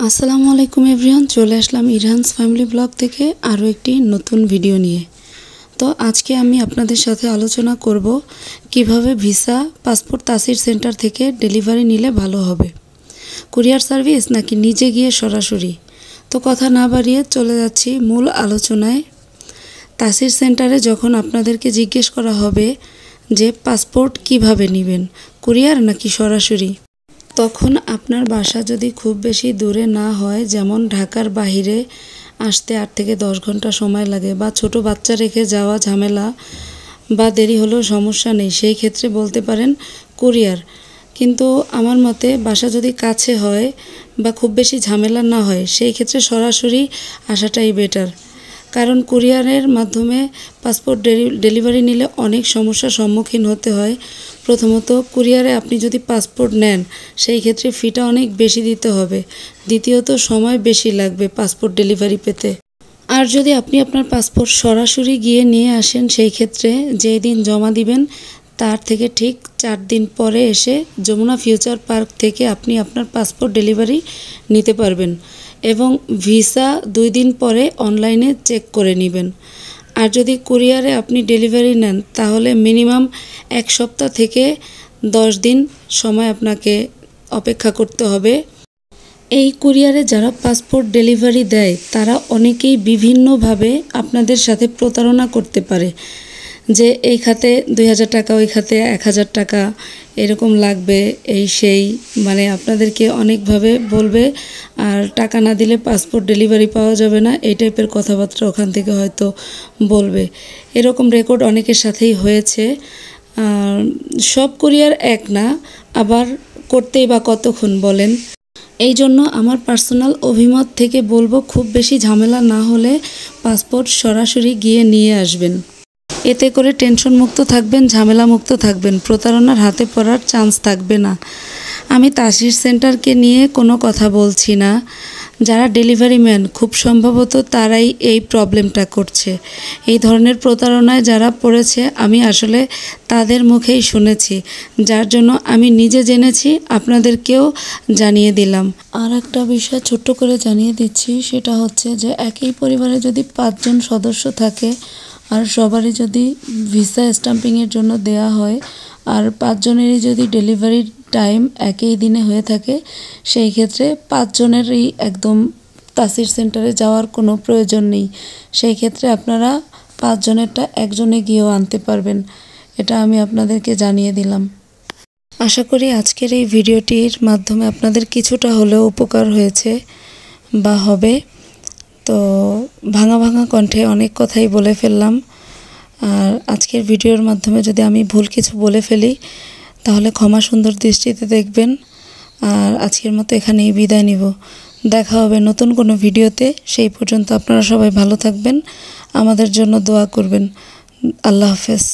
আসসালামু আলাইকুম এভরিওয়ান, চলে আসলাম ইরহানস ফ্যামিলি ব্লগ থেকে আরও একটি নতুন ভিডিও নিয়ে। তো আজকে আমি আপনাদের সাথে আলোচনা করব কিভাবে ভিসা পাসপোর্ট তাসির সেন্টার থেকে ডেলিভারি নিলে ভালো হবে, কুরিয়ার সার্ভিস নাকি নিজে গিয়ে সরাসরি। তো কথা না বাড়িয়ে চলে যাচ্ছি মূল আলোচনায়। তাসির সেন্টারে যখন আপনাদেরকে জিজ্ঞেস করা হবে যে পাসপোর্ট কিভাবে নেবেন, কুরিয়ার নাকি সরাসরি, তখন আপনার বাসা যদি খুব বেশি দূরে না হয়, যেমন ঢাকার বাইরে আসতে 8 থেকে 10 ঘন্টা সময় লাগে, বা ছোট বাচ্চা রেখে যাওয়া ঝামেলা বা দেরি হলেও সমস্যা নেই, সেই ক্ষেত্রে বলতে পারেন কুরিয়ার। কিন্তু আমার মতে বাসা যদি কাছে হয় বা খুব বেশি ঝামেলা না হয়, সেই ক্ষেত্রে সরাসরি আসাটাই বেটার। কারণ কুরিয়ারের মাধ্যমে পাসপোর্ট ডেলিভারি নিলে অনেক সমস্যার সম্মুখীন হতে হয়। প্রথমত, কুরিয়ারে আপনি যদি পাসপোর্ট নেন সেই ক্ষেত্রে ফিটা অনেক বেশি দিতে হবে। দ্বিতীয়ত, সময় বেশি লাগবে পাসপোর্ট ডেলিভারি পেতে। আর যদি আপনি আপনার পাসপোর্ট সরাসরি গিয়ে নিয়ে আসেন, সেই ক্ষেত্রে যেই দিন জমা দিবেন তার থেকে ঠিক 4 দিন পরে এসে যমুনা ফিউচার পার্ক থেকে আপনি আপনার পাসপোর্ট ডেলিভারি নিতে পারবেন, এবং ভিসা 2 দিন পরে অনলাইনে চেক করে নেবেন। আর যদি কুরিয়ারে আপনি ডেলিভারি নেন তাহলে মিনিমাম 1 সপ্তাহ থেকে 10 দিন সময় আপনাকে অপেক্ষা করতে হবে। এই কুরিয়ারে যারা পাসপোর্ট ডেলিভারি দেয় তারা অনেকেই বিভিন্নভাবে আপনাদের সাথে প্রতারণা করতে পারে, যে এই খাতে 2000 টাকা, ওই খাতে 1000 টাকা এরকম লাগবে, এই সেই, মানে আপনাদেরকে অনেকভাবে বলবে, আর টাকা না দিলে পাসপোর্ট ডেলিভারি পাওয়া যাবে না, এই টাইপের কথাবার্তা ওখান থেকে হয়তো বলবে। এরকম রেকর্ড অনেকের সাথেই হয়েছে। সব কুরিয়ার এক না, আবার করতেই বা কতক্ষণ বলেন। এই জন্য আমার পার্সোনাল অভিমত থেকে বলবো, খুব বেশি ঝামেলা না হলে পাসপোর্ট সরাসরি গিয়ে নিয়ে আসবেন। এতে করে টেনশন মুক্ত থাকবেন, ঝামেলা মুক্ত থাকবেন, প্রতারণার হাতে পড়ার চান্স থাকবে না। আমি তাসির সেন্টারকে নিয়ে কোনো কথা বলছি না, যারা ডেলিভারি ম্যান খুব সম্ভবত তারাই এই প্রবলেমটা করছে। এই ধরনের প্রতারণায় যারা পড়েছে আমি আসলে তাদের মুখেই শুনেছি, যার জন্য আমি নিজে জেনেছি, আপনাদেরকেও জানিয়ে দিলাম। আর একটা বিষয় ছোট্ট করে জানিয়ে দিচ্ছি, সেটা হচ্ছে যে একই পরিবারে যদি 5 জন সদস্য থাকে আর সবারই যদি ভিসা স্ট্যাম্পিংয়ের জন্য দেয়া হয়, আর 5 জনেরই যদি ডেলিভারি টাইম একই দিনে হয়ে থাকে, সেই ক্ষেত্রে 5 জনেরই একদম তাসির সেন্টারে যাওয়ার কোনো প্রয়োজন নেই। সেই ক্ষেত্রে আপনারা 5 জনেরটা একজনে গিয়েও আনতে পারবেন। এটা আমি আপনাদেরকে জানিয়ে দিলাম। আশা করি আজকের এই ভিডিওটির মাধ্যমে আপনাদের কিছুটা হলেও উপকার হয়েছে বা হবে। তো ভাঙা ভাঙা কণ্ঠে অনেক কথাই বলে ফেললাম, আর আজকের ভিডিওর মাধ্যমে যদি আমি ভুল কিছু বলে ফেলি তাহলে ক্ষমা সুন্দর দৃষ্টিতে দেখবেন। আর আজকের মতো এখানেই বিদায় নিব। দেখা হবে নতুন কোনো ভিডিওতে। সেই পর্যন্ত আপনারা সবাই ভালো থাকবেন, আমাদের জন্য দোয়া করবেন। আল্লাহ হাফেজ।